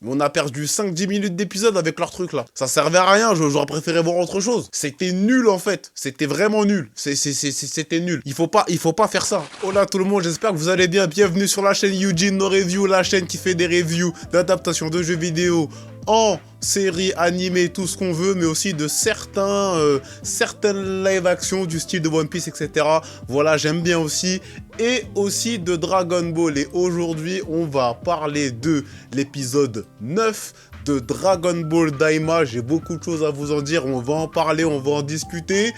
Mais on a perdu 5-10 minutes d'épisode avec leur truc là. Ça servait à rien, j'aurais préféré voir autre chose. C'était nul en fait. C'était vraiment nul. C'était nul. Il faut pas faire ça. Hola tout le monde, j'espère que vous allez bien. Bienvenue sur la chaîne Eugene No Review, la chaîne qui fait des reviews d'adaptation de jeux vidéo en série, animée, tout ce qu'on veut, mais aussi de certaines live actions du style de One Piece, etc. Voilà, j'aime bien aussi. Et aussi de Dragon Ball. Et aujourd'hui, on va parler de l'épisode 9 de Dragon Ball Daima. J'ai beaucoup de choses à vous en dire. On va en parler, on va en discuter.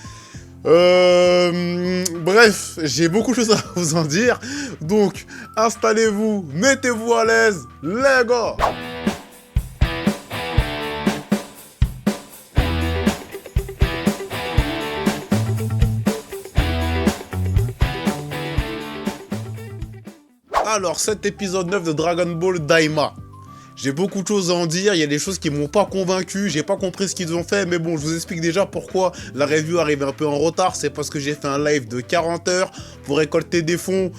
Bref, j'ai beaucoup de choses à vous en dire. Donc, installez-vous, mettez-vous à l'aise. Les gars! Alors, cet épisode 9 de Dragon Ball Daima. J'ai beaucoup de choses à en dire, il y a des choses qui m'ont pas convaincu, j'ai pas compris ce qu'ils ont fait, mais bon, je vous explique déjà pourquoi la review arrive un peu en retard. C'est parce que j'ai fait un live de 40 heures pour récolter des fonds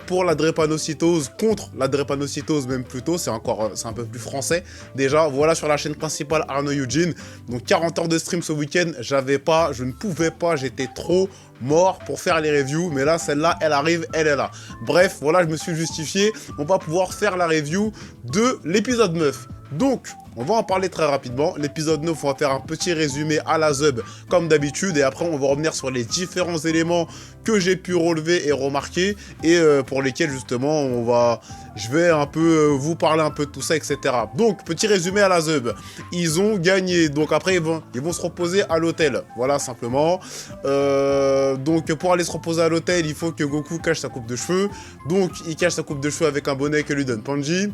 pour la drépanocytose, contre la drépanocytose même plutôt, c'est un peu plus français. Déjà, voilà, sur la chaîne principale Arnaud Eugene. Donc 40 heures de stream ce week-end, je ne pouvais pas, j'étais trop mort pour faire les reviews, mais là, celle-là, elle arrive, elle est là. Bref, voilà, je me suis justifié, on va pouvoir faire la review de l'épisode 9. Donc, on va en parler très rapidement. L'épisode 9, on va faire un petit résumé à la Zub, comme d'habitude, et après, on va revenir sur les différents éléments que j'ai pu relever et remarquer, et pour lesquels, justement, je vais un peu vous parler un peu de tout ça, etc. Donc, petit résumé à la Zub. Ils ont gagné, donc après, ils vont se reposer à l'hôtel. Voilà, simplement. Donc, pour aller se reposer à l'hôtel, il faut que Goku cache sa coupe de cheveux. Donc, il cache sa coupe de cheveux avec un bonnet que lui donne Panji.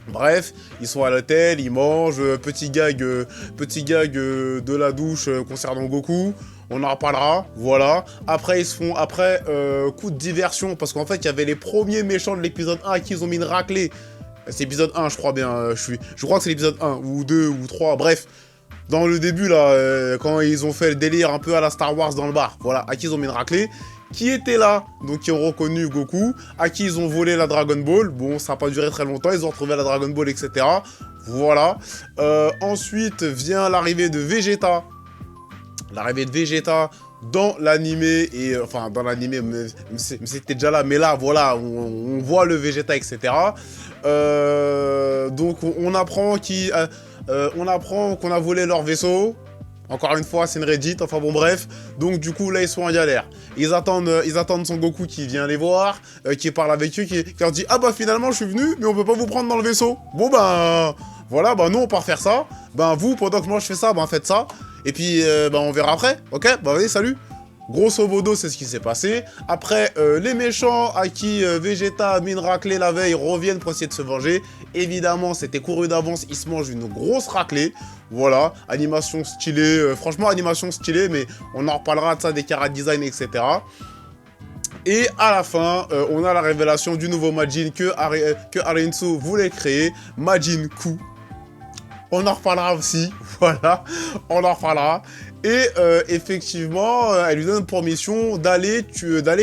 Bref, ils sont à l'hôtel, ils mangent, petit gag de la douche concernant Goku, on en reparlera, voilà. Après, coup de diversion, parce qu'en fait, il y avait les premiers méchants de l'épisode 1 à qui ils ont mis une raclée. C'est l'épisode 1, je crois bien, je crois que c'est l'épisode 1, ou 2, ou 3, bref. Dans le début, là, quand ils ont fait le délire un peu à la Star Wars dans le bar, voilà, à qui ils ont mis une raclée. Qui étaient là, donc qui ont reconnu Goku, à qui ils ont volé la Dragon Ball. Bon, ça n'a pas duré très longtemps, ils ont retrouvé la Dragon Ball, etc. Voilà. Ensuite vient l'arrivée de Vegeta. L'arrivée de Vegeta dans l'animé, et enfin dans l'animé, c'était déjà là, mais là, voilà, on voit le Vegeta, etc. Donc on apprend qu'on a volé leur vaisseau. Encore une fois, c'est une Reddit, enfin bon bref. Donc du coup, là, ils sont en galère. Ils attendent Son Goku qui vient les voir, qui parle avec eux, qui leur dit « Ah bah finalement, je suis venu, mais on peut pas vous prendre dans le vaisseau. » Bon bah, voilà, bah nous, on part faire ça. Bah vous, pendant que moi je fais ça, bah faites ça. Et puis, bah on verra après, ok? Bah allez, salut. Grosso modo, c'est ce qui s'est passé. Après, les méchants à qui Vegeta a mis une raclée la veille reviennent pour essayer de se venger. Évidemment, c'était couru d'avance, ils se mangent une grosse raclée. Voilà, animation stylée, franchement, animation stylée, mais on en reparlera de ça, des chara design, etc. Et à la fin, on a la révélation du nouveau Majin que Arinsu voulait créer, Majin Ku. On en reparlera aussi, voilà, on en reparlera. Et effectivement, elle lui donne pour mission d'aller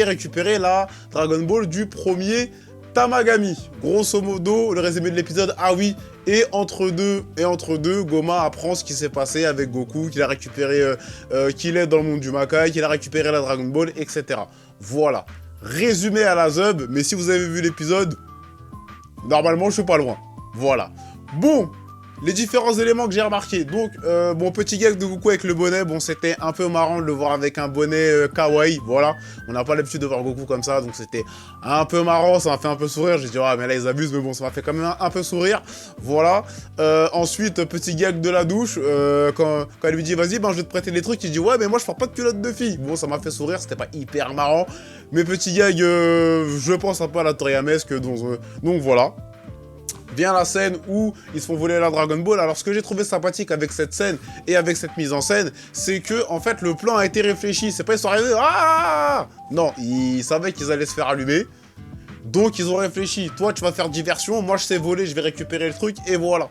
récupérer la Dragon Ball du premier Tamagami. Grosso modo, le résumé de l'épisode, ah oui, et entre deux, Goma apprend ce qui s'est passé avec Goku, qu'il a récupéré, qu'il est dans le monde du Makai, qu'il a récupéré la Dragon Ball, etc. Voilà. Résumé à la Zub, mais si vous avez vu l'épisode, normalement, je suis pas loin. Voilà. Bon. Les différents éléments que j'ai remarqués. Donc, bon, petit gag de Goku avec le bonnet. Bon, c'était un peu marrant de le voir avec un bonnet kawaii. Voilà. On n'a pas l'habitude de voir Goku comme ça. Donc, c'était un peu marrant. Ça m'a fait un peu sourire. J'ai dit, ah, mais là, ils abusent. Mais bon, ça m'a fait quand même un peu sourire. Voilà. Ensuite, petit gag de la douche. Quand elle lui dit, vas-y, ben, je vais te prêter les trucs. Il dit, ouais, mais moi, je porte pas de culotte de fille. Bon, ça m'a fait sourire. C'était pas hyper marrant. Mais petit gag, je pense un peu à la Toriyamesque. Donc, voilà. Vient la scène où ils se font voler la Dragon Ball. Alors ce que j'ai trouvé sympathique avec cette scène et avec cette mise en scène, c'est que en fait le plan a été réfléchi. C'est pas ils sont arrivés, ah non, ils savaient qu'ils allaient se faire allumer. Donc ils ont réfléchi, toi tu vas faire diversion, moi je sais voler, je vais récupérer le truc et voilà.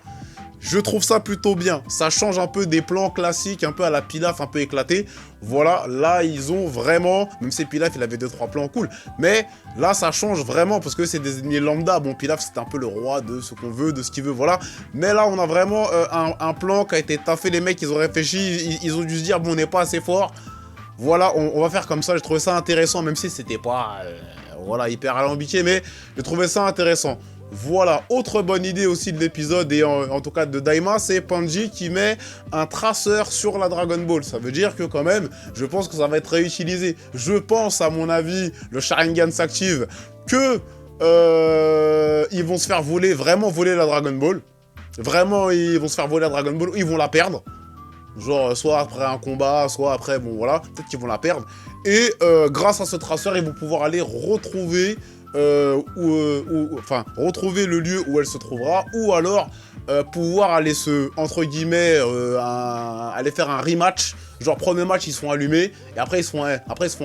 Je trouve ça plutôt bien. Ça change un peu des plans classiques, un peu à la Pilaf, un peu éclaté. Voilà, là, ils ont vraiment... Même si Pilaf, il avait 2-3 plans cool. Mais là, ça change vraiment parce que c'est des ennemis lambda. Bon, Pilaf, c'est un peu le roi de ce qu'on veut, de ce qu'il veut, voilà. Mais là, on a vraiment un plan qui a été taffé. Les mecs, ils ont réfléchi. Ils ont dû se dire, bon, on n'est pas assez fort. Voilà, on va faire comme ça. J'ai trouvé ça intéressant, même si c'était pas... voilà, hyper alambiqué, mais j'ai trouvé ça intéressant. Voilà, autre bonne idée aussi de l'épisode, et en tout cas de Daima, c'est Panji qui met un traceur sur la Dragon Ball. Ça veut dire que quand même, je pense que ça va être réutilisé. Je pense, à mon avis, le Sharingan s'active, que ils vont se faire voler, vraiment voler la Dragon Ball. Vraiment, ils vont se faire voler la Dragon Ball, ou ils vont la perdre. Genre, soit après un combat, soit après, bon voilà, peut-être qu'ils vont la perdre. Et grâce à ce traceur, ils vont pouvoir aller retrouver... retrouver le lieu où elle se trouvera, ou alors pouvoir aller entre guillemets, aller faire un rematch. Genre, premier match, ils se font allumer, et après ils se font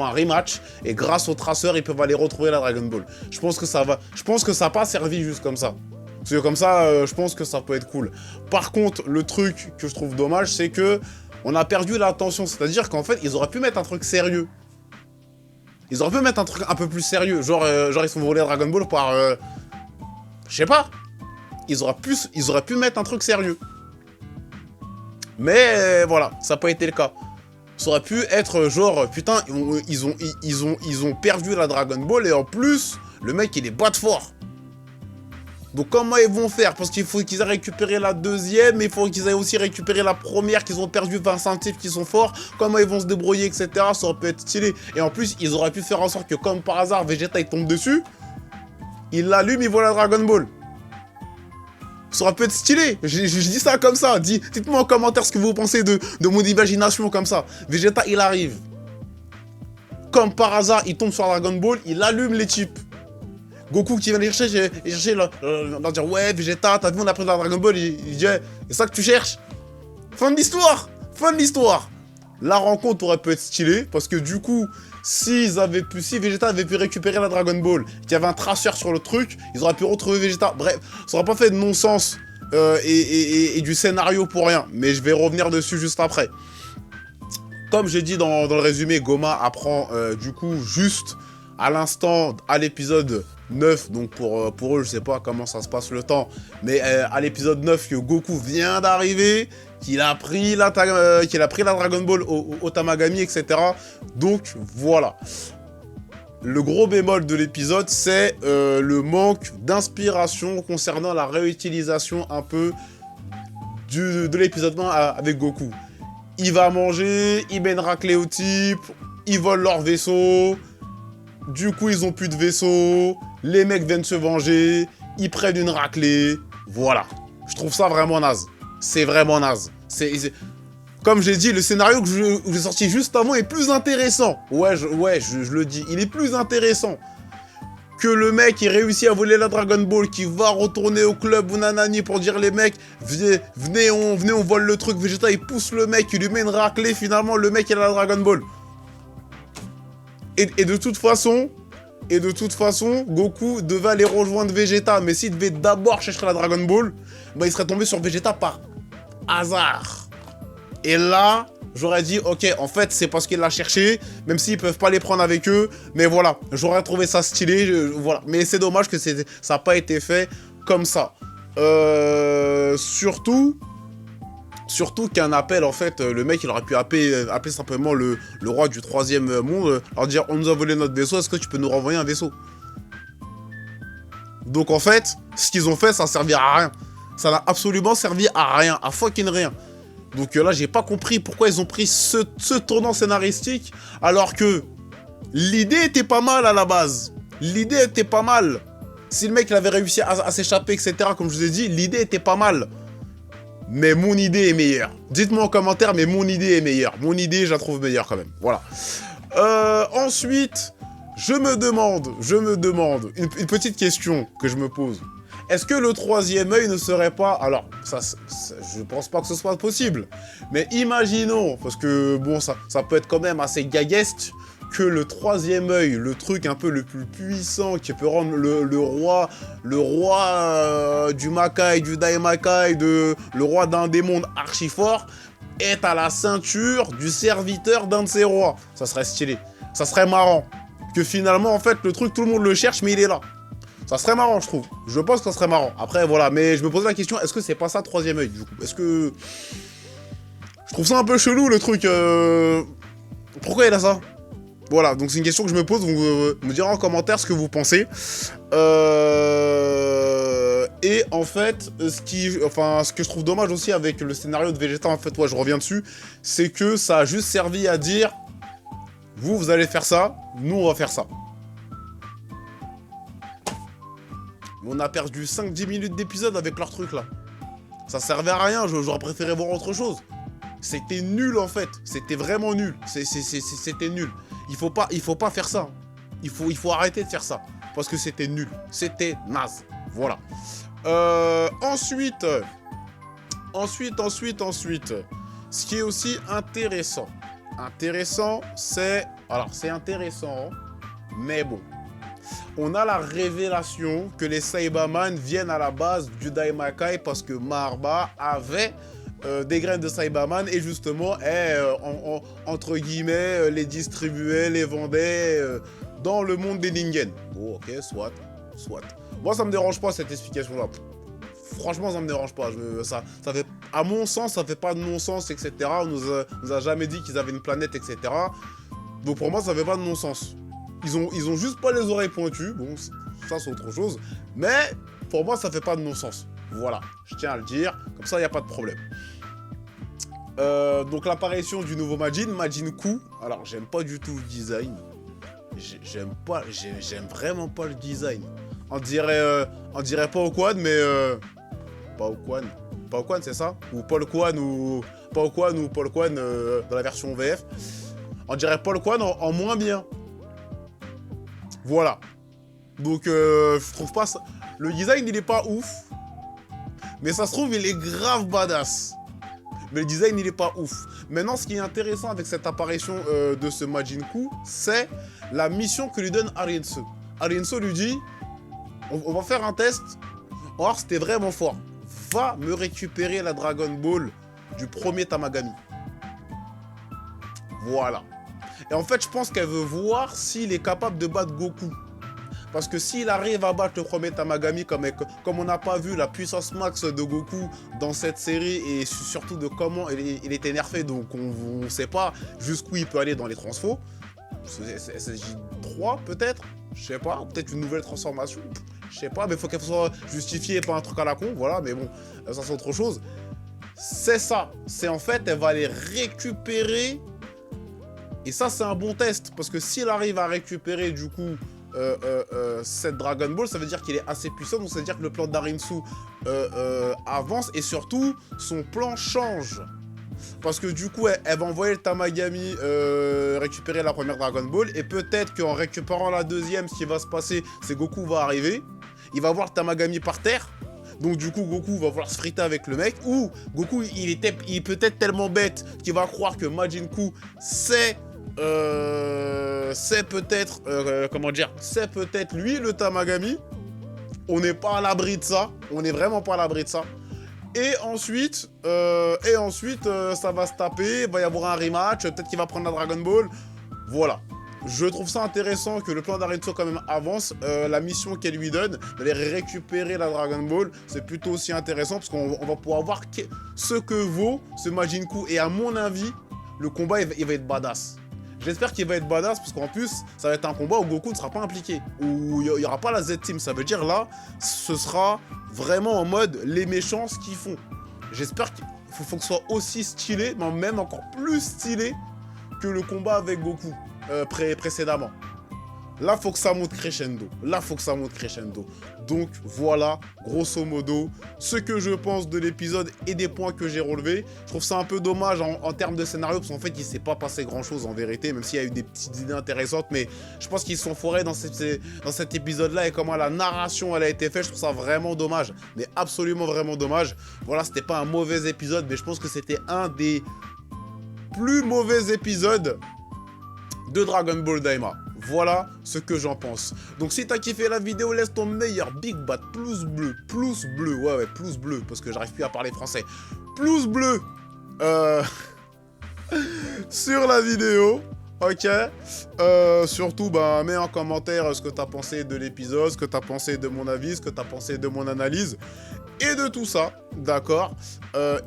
un rematch, et grâce au traceur, ils peuvent aller retrouver la Dragon Ball. Je pense que ça n'a pas servi juste comme ça. Parce que comme ça, je pense que ça peut être cool. Par contre, le truc que je trouve dommage, c'est que on a perdu l'attention. C'est-à-dire qu'en fait, ils auraient pu mettre un truc sérieux. Ils auraient pu mettre un truc un peu plus sérieux. Genre ils sont volés Dragon Ball par... je sais pas. Ils auraient pu mettre un truc sérieux. Mais voilà, ça n'a pas été le cas. Ça aurait pu être genre, putain, ils ont perdu la Dragon Ball, et en plus, le mec, il est bas de fort. Donc comment ils vont faire? Parce qu'il faut qu'ils aient récupéré la deuxième, mais il faut qu'ils aient aussi récupéré la première, qu'ils ont perdu 20 centimes, qui sont forts. Comment ils vont se débrouiller, etc. Ça aurait pu être stylé. Et en plus, ils auraient pu faire en sorte que, comme par hasard, Vegeta il tombe dessus, il l'allume, il voit la Dragon Ball. Ça aurait pu être stylé. Je dis ça comme ça. Dites-moi en commentaire ce que vous pensez de mon imagination comme ça. Vegeta, il arrive. Comme par hasard, il tombe sur la Dragon Ball, il allume les types. Goku qui vient les chercher, leur dire ouais Vegeta, t'as vu on a pris la Dragon Ball, il dit c'est ça que tu cherches. Fin de l'histoire. Fin de l'histoire. La rencontre aurait pu être stylée, parce que du coup, si Vegeta avait pu récupérer la Dragon Ball, qu'il y avait un traceur sur le truc, ils auraient pu retrouver Vegeta. Bref, ça aurait pas fait de non-sens et du scénario pour rien, mais je vais revenir dessus juste après. Comme j'ai dit dans le résumé, Goma apprend du coup juste à l'instant, à l'épisode 9, donc pour eux, je sais pas comment ça se passe le temps, mais à l'épisode 9, que Goku vient d'arriver, qu'il a pris la Dragon Ball au Tamagami, etc. Donc, voilà. Le gros bémol de l'épisode, c'est le manque d'inspiration concernant la réutilisation un peu de l'épisode 1 avec Goku. Il va manger, il met une raclée au type, ils volent leur vaisseau... Du coup, ils ont plus de vaisseau, les mecs viennent se venger, ils prennent une raclée, voilà. Je trouve ça vraiment naze. C'est vraiment naze. Comme j'ai dit, le scénario que j'ai sorti juste avant est plus intéressant. Ouais, je le dis, il est plus intéressant. Que le mec ait réussi à voler la Dragon Ball, qui va retourner au club ou nanani pour dire les mecs, venez, on vole le truc, Vegeta il pousse le mec, il lui met une raclée, finalement le mec il a la Dragon Ball. Et de toute façon, Goku devait aller rejoindre Vegeta. Mais s'il devait d'abord chercher la Dragon Ball, bah, il serait tombé sur Vegeta par hasard. Et là, j'aurais dit, ok, en fait, c'est parce qu'il l'a cherché, même s'ils peuvent pas les prendre avec eux. Mais voilà, j'aurais trouvé ça stylé, voilà. Mais c'est dommage que ça n'a pas été fait comme ça. Surtout qu'un appel, en fait, le mec, il aurait pu appeler simplement le roi du 3e monde, leur dire, on nous a volé notre vaisseau, est-ce que tu peux nous renvoyer un vaisseau? Donc, en fait, ce qu'ils ont fait, ça a servi à rien. Ça n'a absolument servi à rien, à fucking rien. Donc là, j'ai pas compris pourquoi ils ont pris ce tournant scénaristique, alors que l'idée était pas mal à la base. L'idée était pas mal. Si le mec, il avait réussi à s'échapper, etc., comme je vous ai dit, l'idée était pas mal. Mais mon idée est meilleure. Dites-moi en commentaire, mais mon idée est meilleure. Mon idée, je la trouve meilleure quand même. Voilà. Ensuite, je me demande, une petite question que je me pose. Est-ce que le 3e œil ne serait pas... Alors, je pense pas que ce soit possible. Mais imaginons, parce que bon, ça peut être quand même assez gagueste, que le troisième œil, le truc un peu le plus puissant qui peut rendre le roi du Makai, du Daimakai, le roi d'un des mondes archi fort, est à la ceinture du serviteur d'un de ses rois. Ça serait stylé. Ça serait marrant. Que finalement, en fait, le truc, tout le monde le cherche, mais il est là. Ça serait marrant, je trouve. Je pense que ça serait marrant. Après, voilà. Mais je me pose la question, est-ce que c'est pas ça, troisième œil, du coup? Est-ce que... Je trouve ça un peu chelou, le truc. Pourquoi il a ça? Voilà, donc c'est une question que je me pose. Vous me direz en commentaire ce que vous pensez. Et en fait, ce que je trouve dommage aussi avec le scénario de Vegeta, en fait, ouais, je reviens dessus, c'est que ça a juste servi à dire, vous allez faire ça, nous, on va faire ça. On a perdu 5-10 minutes d'épisode avec leur truc, là. Ça servait à rien, j'aurais préféré voir autre chose. C'était nul, en fait. C'était vraiment nul. C'était nul. Il faut pas faire ça. Il faut arrêter de faire ça. Parce que c'était nul. C'était naze. Voilà. Ensuite. Ce qui est aussi intéressant. Alors, c'est intéressant. Mais bon. On a la révélation que les Saibaman viennent à la base du Daimakai parce que Maarba avait des graines de Saibaman et justement, entre guillemets, les distribuait, les vendait dans le monde des Ningen. Bon, ok, soit. Moi, ça me dérange pas cette explication-là. Franchement, ça me dérange pas. Ça fait, à mon sens, ça fait pas de non-sens, etc. On nous a jamais dit qu'ils avaient une planète, etc. Donc pour moi, ça fait pas de non-sens. Ils ont juste pas les oreilles pointues. Bon, ça c'est autre chose. Mais pour moi, ça fait pas de non-sens. Voilà, je tiens à le dire. Comme ça, il n'y a pas de problème. Donc l'apparition du nouveau Majin Ku. Alors, j'aime pas du tout le design. J'aime vraiment pas le design. On dirait Pao Quan, mais Pao Quan, c'est ça? Ou Paul Quan ou Pao Quan ou Paul Quan dans la version VF. On dirait Paul Quan en moins bien. Voilà. Donc, je trouve pas ça... Le design, il est pas ouf. Mais ça se trouve, il est grave badass. Mais le design, il est pas ouf. Maintenant, ce qui est intéressant avec cette apparition de ce Majin Ku, c'est la mission que lui donne Arienso. Arienso lui dit, on va faire un test. On va voir si t'es vraiment fort. Va me récupérer la Dragon Ball du premier Tamagami. Voilà. Et en fait, je pense qu'elle veut voir s'il est capable de battre Goku. Parce que s'il arrive à battre le premier Tamagami, comme on n'a pas vu la puissance max de Goku dans cette série, et surtout de comment il est nerfé, donc on ne sait pas jusqu'où il peut aller dans les transfos. SSJ3 peut-être, je sais pas, peut-être une nouvelle transformation, je sais pas, mais il faut qu'elle soit justifiée par un truc à la con, voilà, mais bon, ça c'est autre chose. C'est ça, c'est en fait, elle va aller récupérer. Et ça, c'est un bon test, parce que s'il arrive à récupérer, du coup, cette Dragon Ball, ça veut dire qu'il est assez puissant, donc ça veut dire que le plan d'Arinsu avance, et surtout, son plan change. Parce que du coup, elle va envoyer le Tamagami récupérer la première Dragon Ball, et peut-être qu'en récupérant la deuxième, ce qui va se passer, c'est Goku va arriver, il va voir le Tamagami par terre, donc du coup, Goku va vouloir se friter avec le mec, ou Goku, il est peut-être tellement bête qu'il va croire que Majin Ku, c'est peut-être, c'est peut-être lui le Tamagami. On n'est pas à l'abri de ça. On n'est vraiment pas à l'abri de ça. Et ensuite, ça va se taper. Il va y avoir un rematch. Peut-être qu'il va prendre la Dragon Ball. Voilà. Je trouve ça intéressant que le plan d'Arenzo quand même avance. La mission qu'elle lui donne, d'aller récupérer la Dragon Ball, c'est plutôt aussi intéressant parce qu'on va pouvoir voir ce que vaut ce Majin Ku. Et à mon avis, le combat, il va être badass. J'espère qu'il va être badass parce qu'en plus, ça va être un combat où Goku ne sera pas impliqué. Où il n'y aura pas la Z-Team. Ça veut dire là, ce sera vraiment en mode les méchants ce qu'ils font. J'espère qu'il faut que ce soit aussi stylé, mais même encore plus stylé que le combat avec Goku précédemment. Là, faut que ça monte crescendo. Donc, voilà, grosso modo, ce que je pense de l'épisode et des points que j'ai relevés. Je trouve ça un peu dommage en termes de scénario, parce qu'en fait, il s'est pas passé grand-chose en vérité, même s'il y a eu des petites idées intéressantes, mais je pense qu'ils se sont foirés dans cet épisode-là, et comment la narration, elle a été faite, je trouve ça vraiment dommage. Mais absolument vraiment dommage. Voilà, c'était pas un mauvais épisode, mais je pense que c'était un des plus mauvais épisodes de Dragon Ball Daima. Voilà ce que j'en pense. Donc si t'as kiffé la vidéo, laisse ton meilleur Big Bat pouce bleu, ouais, pouce bleu, parce que j'arrive plus à parler français. Pouce bleu sur la vidéo. Ok, surtout, bah, mets en commentaire ce que t'as pensé de l'épisode, ce que t'as pensé de mon avis, ce que t'as pensé de mon analyse, et de tout ça, d'accord.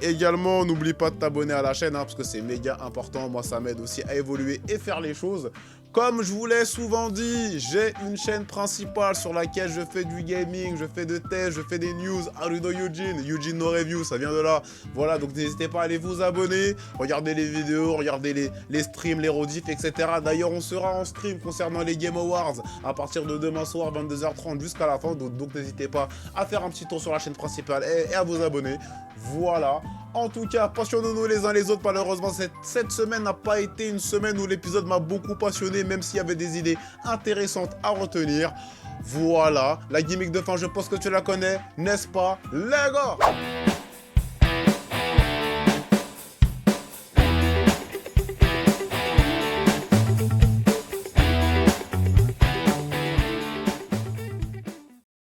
Également, n'oublie pas de t'abonner à la chaîne, hein, parce que c'est méga important, moi ça m'aide aussi à évoluer et faire les choses. Comme je vous l'ai souvent dit, j'ai une chaîne principale sur laquelle je fais du gaming, je fais de tests, je fais des news, Haruno Yujin, Yujin no Review, ça vient de là. Voilà, donc n'hésitez pas à aller vous abonner, regardez les vidéos, regardez les streams, les rediffs, etc. D'ailleurs, on sera en stream concernant les Game Awards à partir de demain soir, 22h30 jusqu'à la fin, donc n'hésitez pas à faire un petit tour sur la chaîne principale et à vous abonner. Voilà. En tout cas, passionnons-nous les uns les autres. Malheureusement, cette semaine n'a pas été une semaine où l'épisode m'a beaucoup passionné, même s'il y avait des idées intéressantes à retenir. Voilà, la gimmick de fin, je pense que tu la connais, n'est-ce pas, les gars?